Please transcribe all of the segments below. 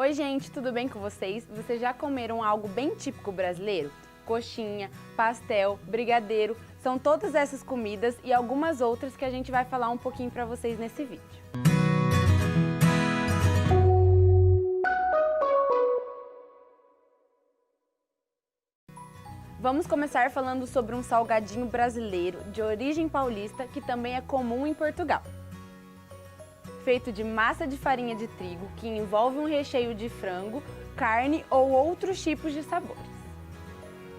Oi gente, tudo bem com vocês? Vocês já comeram algo bem típico brasileiro? Coxinha, pastel, brigadeiro, são todas essas comidas e algumas outras que a gente vai falar um pouquinho para vocês nesse vídeo. Vamos começar falando sobre um salgadinho brasileiro de origem paulista que também é comum em Portugal. Feito de massa de farinha de trigo que envolve um recheio de frango, carne ou outros tipos de sabores.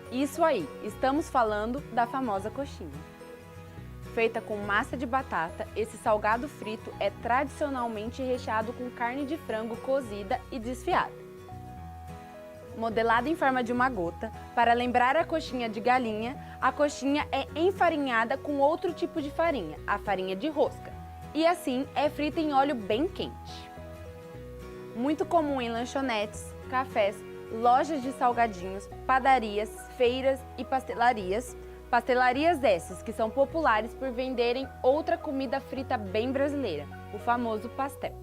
Isso aí, estamos falando da famosa coxinha. Feita com massa de batata, esse salgado frito é tradicionalmente recheado com carne de frango cozida e desfiada. Modelada em forma de uma gota, para lembrar a coxinha de galinha, a coxinha é enfarinhada com outro tipo de farinha, a farinha de rosca, e assim é frita em óleo bem quente. Muito comum em lanchonetes, cafés, lojas de salgadinhos, padarias, feiras e pastelarias. Pastelarias essas que são populares por venderem outra comida frita bem brasileira, o famoso pastel.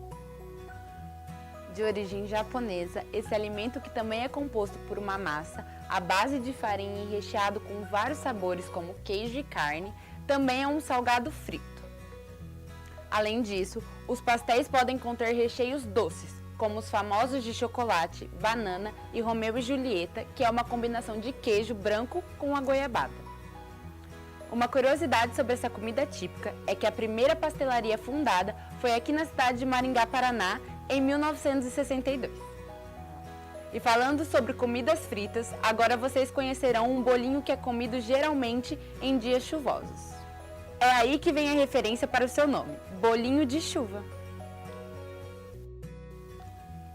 De origem japonesa, esse alimento que também é composto por uma massa à base de farinha e recheado com vários sabores como queijo e carne, também é um salgado frito. Além disso, os pastéis podem conter recheios doces, como os famosos de chocolate, banana e Romeu e Julieta, que é uma combinação de queijo branco com a goiabada. Uma curiosidade sobre essa comida típica é que a primeira pastelaria fundada foi aqui na cidade de Maringá, Paraná, em 1962. E falando sobre comidas fritas, agora vocês conhecerão um bolinho que é comido geralmente em dias chuvosos. É aí que vem a referência para o seu nome, bolinho de chuva.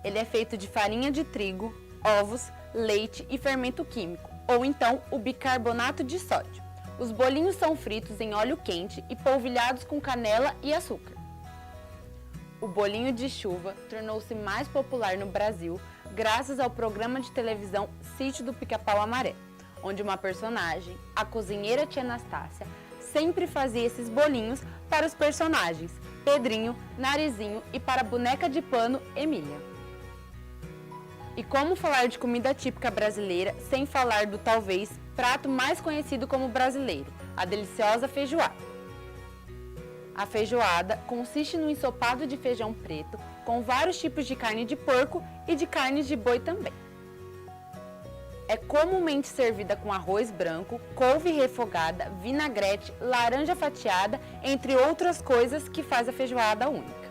Ele é feito de farinha de trigo, ovos, leite e fermento químico, ou então o bicarbonato de sódio. Os bolinhos são fritos em óleo quente e polvilhados com canela e açúcar. O bolinho de chuva tornou-se mais popular no Brasil graças ao programa de televisão Sítio do Pica-Pau Amarelo, onde uma personagem, a cozinheira tia Anastácia, sempre fazia esses bolinhos para os personagens Pedrinho, Narizinho e para a boneca de pano Emília. E como falar de comida típica brasileira sem falar do talvez prato mais conhecido como brasileiro, a deliciosa feijoada. A feijoada consiste no ensopado de feijão preto com vários tipos de carne de porco e de carnes de boi também. É comumente servida com arroz branco, couve refogada, vinagrete, laranja fatiada, entre outras coisas que faz a feijoada única.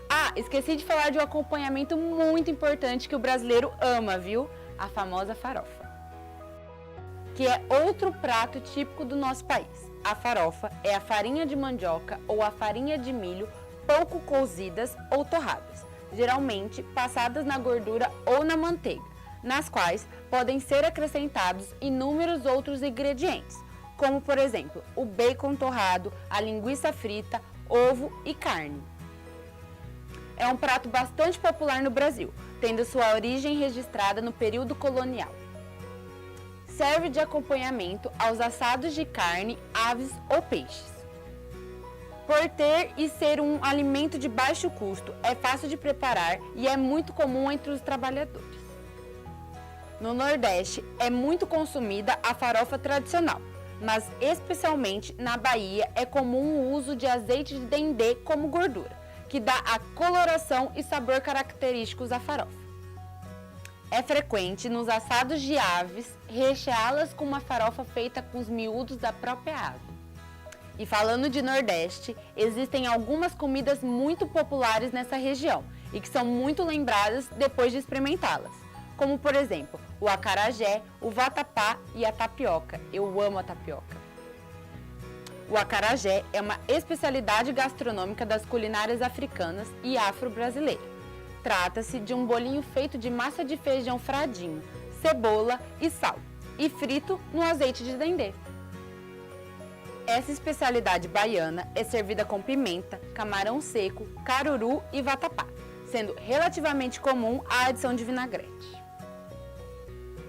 Ah, esqueci de falar de um acompanhamento muito importante que o brasileiro ama, viu? A famosa farofa, que é outro prato típico do nosso país. A farofa é a farinha de mandioca ou a farinha de milho pouco cozidas ou torradas, geralmente passadas na gordura ou na manteiga, nas quais podem ser acrescentados inúmeros outros ingredientes, como por exemplo o bacon torrado, a linguiça frita, ovo e carne. É um prato bastante popular no Brasil, tendo sua origem registrada no período colonial. Serve de acompanhamento aos assados de carne, aves ou peixes. Por ter e ser um alimento de baixo custo, é fácil de preparar e é muito comum entre os trabalhadores. No Nordeste, é muito consumida a farofa tradicional, mas especialmente na Bahia é comum o uso de azeite de dendê como gordura, que dá a coloração e sabor característicos à farofa. É frequente nos assados de aves recheá-las com uma farofa feita com os miúdos da própria ave. E falando de Nordeste, existem algumas comidas muito populares nessa região e que são muito lembradas depois de experimentá-las, como por exemplo o acarajé, o vatapá e a tapioca. Eu amo a tapioca. O acarajé é uma especialidade gastronômica das culinárias africanas e afro-brasileiras. Trata-se de um bolinho feito de massa de feijão fradinho, cebola e sal, e frito no azeite de dendê. Essa especialidade baiana é servida com pimenta, camarão seco, caruru e vatapá, sendo relativamente comum a adição de vinagrete.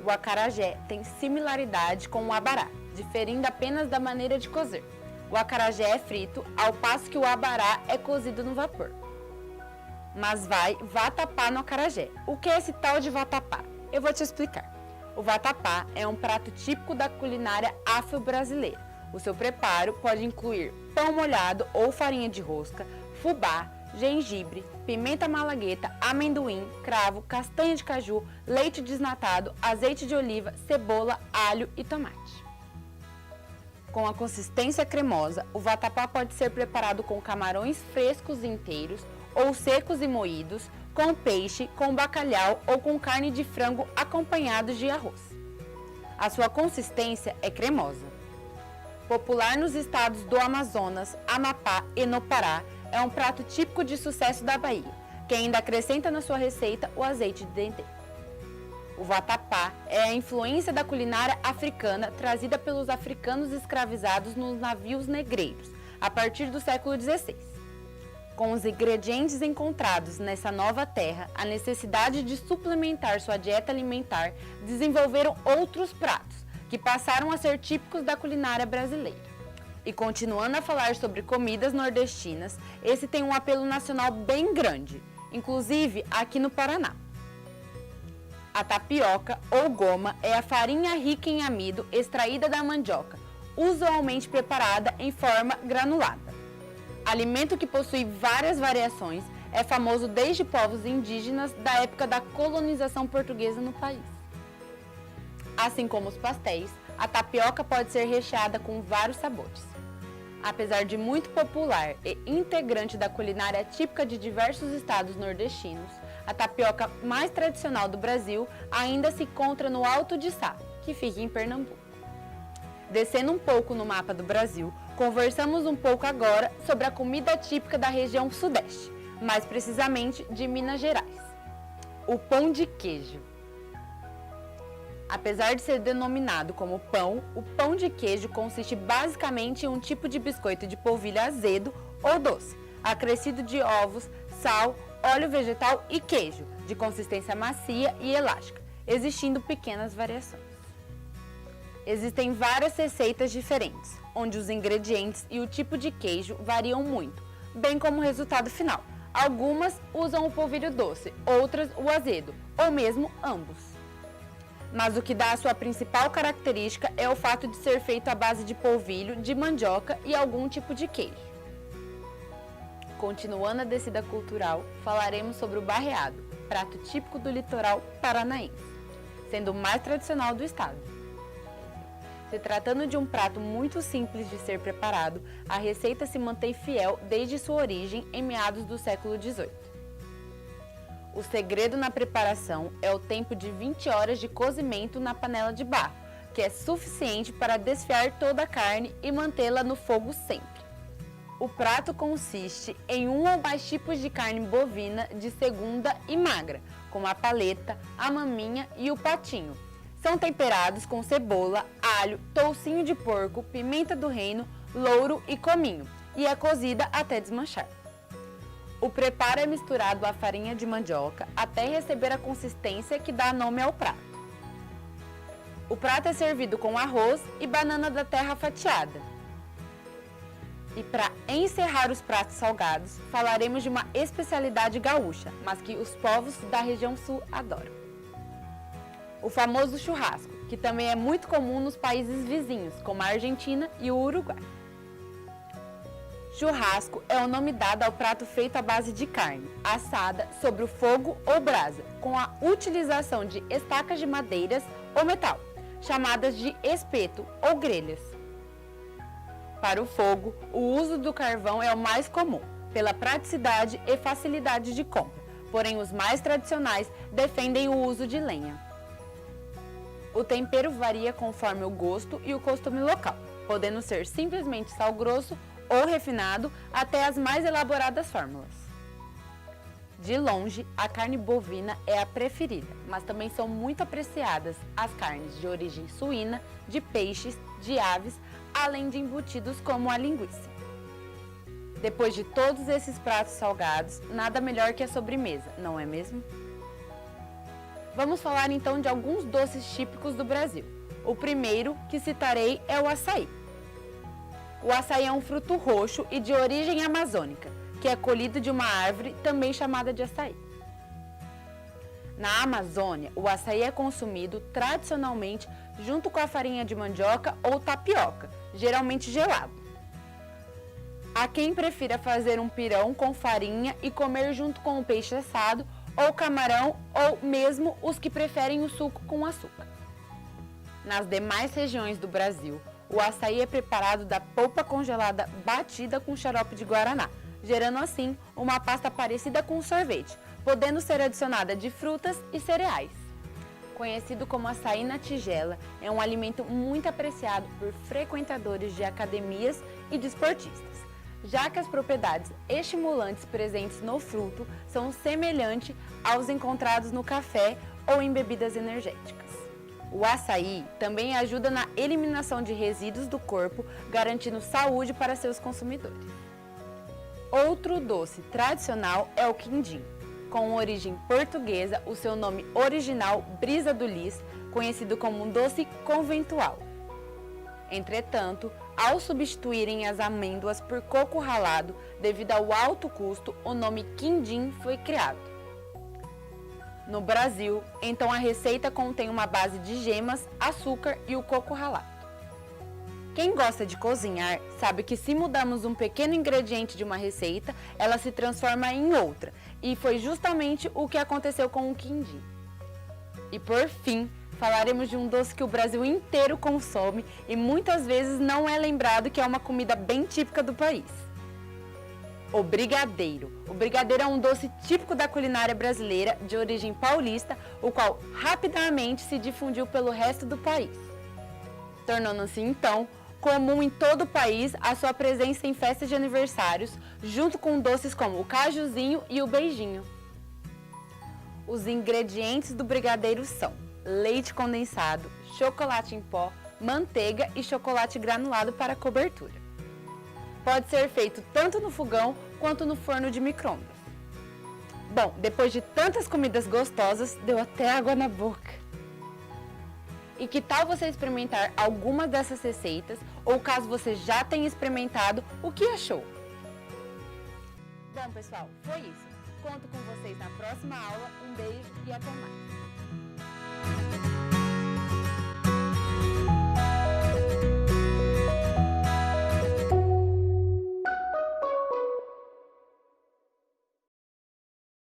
O acarajé tem similaridade com o abará, diferindo apenas da maneira de cozer. O acarajé é frito, ao passo que o abará é cozido no vapor. mas vai vatapá no acarajé. O que é esse tal de vatapá? Eu vou te explicar. O vatapá é um prato típico da culinária afro-brasileira. O seu preparo pode incluir pão molhado ou farinha de rosca, fubá, gengibre, pimenta malagueta, amendoim, cravo, castanha de caju, leite desnatado, azeite de oliva, cebola, alho e tomate. Com a consistência cremosa, o vatapá pode ser preparado com camarões frescos inteiros ou secos e moídos, com peixe, com bacalhau ou com carne de frango acompanhados de arroz. A sua consistência é cremosa. Popular nos estados do Amazonas, Amapá e no Pará, é um prato típico de sucesso da Bahia, que ainda acrescenta na sua receita o azeite de dendê. O vatapá é a influência da culinária africana trazida pelos africanos escravizados nos navios negreiros, a partir do século XVI. Com os ingredientes encontrados nessa nova terra, a necessidade de suplementar sua dieta alimentar, desenvolveram outros pratos, que passaram a ser típicos da culinária brasileira. E continuando a falar sobre comidas nordestinas, esse tem um apelo nacional bem grande, inclusive aqui no Paraná. A tapioca ou goma é a farinha rica em amido extraída da mandioca, usualmente preparada em forma granulada. Alimento que possui várias variações, é famoso desde povos indígenas da época da colonização portuguesa no país. Assim como os pastéis, a tapioca pode ser recheada com vários sabores. Apesar de muito popular e integrante da culinária típica de diversos estados nordestinos, a tapioca mais tradicional do Brasil ainda se encontra no Alto de Sá, que fica em Pernambuco. Descendo um pouco no mapa do Brasil, conversamos um pouco agora sobre a comida típica da região sudeste, mais precisamente de Minas Gerais: o pão de queijo. Apesar de ser denominado como pão, o pão de queijo consiste basicamente em um tipo de biscoito de polvilho azedo ou doce, acrescido de ovos, sal, óleo vegetal e queijo, de consistência macia e elástica, existindo pequenas variações. Existem várias receitas diferentes, onde os ingredientes e o tipo de queijo variam muito, bem como o resultado final. Algumas usam o polvilho doce, outras o azedo, ou mesmo ambos. Mas o que dá a sua principal característica é o fato de ser feito à base de polvilho, de mandioca e algum tipo de queijo. Continuando a descida cultural, falaremos sobre o barreado, prato típico do litoral paranaense, sendo o mais tradicional do estado. Se tratando de um prato muito simples de ser preparado, a receita se mantém fiel desde sua origem em meados do século XVIII. O segredo na preparação é o tempo de 20 horas de cozimento na panela de barro, que é suficiente para desfiar toda a carne e mantê-la no fogo sempre. O prato consiste em um ou mais tipos de carne bovina de segunda e magra, como a paleta, a maminha e o patinho. São temperados com cebola, alho, toucinho de porco, pimenta do reino, louro e cominho, e é cozida até desmanchar. O preparo é misturado à farinha de mandioca até receber a consistência que dá nome ao prato. O prato é servido com arroz e banana da terra fatiada. E para encerrar os pratos salgados, falaremos de uma especialidade gaúcha, mas que os povos da região sul adoram: o famoso churrasco, que também é muito comum nos países vizinhos, como a Argentina e o Uruguai. Churrasco é o nome dado ao prato feito à base de carne, assada sobre o fogo ou brasa, com a utilização de estacas de madeiras ou metal, chamadas de espeto ou grelhas. Para o fogo, o uso do carvão é o mais comum, pela praticidade e facilidade de compra, porém os mais tradicionais defendem o uso de lenha. O tempero varia conforme o gosto e o costume local, podendo ser simplesmente sal grosso ou refinado até as mais elaboradas fórmulas. De longe, a carne bovina é a preferida, mas também são muito apreciadas as carnes de origem suína, de peixes, de aves, além de embutidos como a linguiça. Depois de todos esses pratos salgados, nada melhor que a sobremesa, não é mesmo? Vamos falar então de alguns doces típicos do Brasil. O primeiro que citarei é o açaí. O açaí é um fruto roxo e de origem amazônica, que é colhido de uma árvore também chamada de açaí. Na Amazônia, o açaí é consumido tradicionalmente junto com a farinha de mandioca ou tapioca, geralmente gelado. Há quem prefira fazer um pirão com farinha e comer junto com o peixe assado ou camarão, ou mesmo os que preferem o suco com açúcar. Nas demais regiões do Brasil, o açaí é preparado da polpa congelada batida com xarope de guaraná, gerando assim uma pasta parecida com sorvete, podendo ser adicionada de frutas e cereais. Conhecido como açaí na tigela, é um alimento muito apreciado por frequentadores de academias e desportistas, já que as propriedades estimulantes presentes no fruto são semelhantes aos encontrados no café ou em bebidas energéticas. O açaí também ajuda na eliminação de resíduos do corpo, garantindo saúde para seus consumidores. Outro doce tradicional é o quindim. Com origem portuguesa, o seu nome original, brisa do lis, conhecido como um doce conventual. Entretanto, ao substituírem as amêndoas por coco ralado, devido ao alto custo, o nome quindim foi criado. No Brasil, então a receita contém uma base de gemas, açúcar e o coco ralado. Quem gosta de cozinhar sabe que se mudamos um pequeno ingrediente de uma receita, ela se transforma em outra, e foi justamente o que aconteceu com o quindim. E por fim, falaremos de um doce que o Brasil inteiro consome e muitas vezes não é lembrado que é uma comida bem típica do país. O brigadeiro. O brigadeiro é um doce típico da culinária brasileira de origem paulista, o qual rapidamente se difundiu pelo resto do país, tornando-se então comum em todo o país a sua presença em festas de aniversários, junto com doces como o cajuzinho e o beijinho. Os ingredientes do brigadeiro são leite condensado, chocolate em pó, manteiga e chocolate granulado para cobertura. Pode ser feito tanto no fogão quanto no forno de micro-ondas. Bom, depois de tantas comidas gostosas, deu até água na boca. E que tal você experimentar alguma dessas receitas, ou caso você já tenha experimentado, o que achou? Bom, pessoal, foi isso. Conto com vocês na próxima aula. Um beijo e até mais.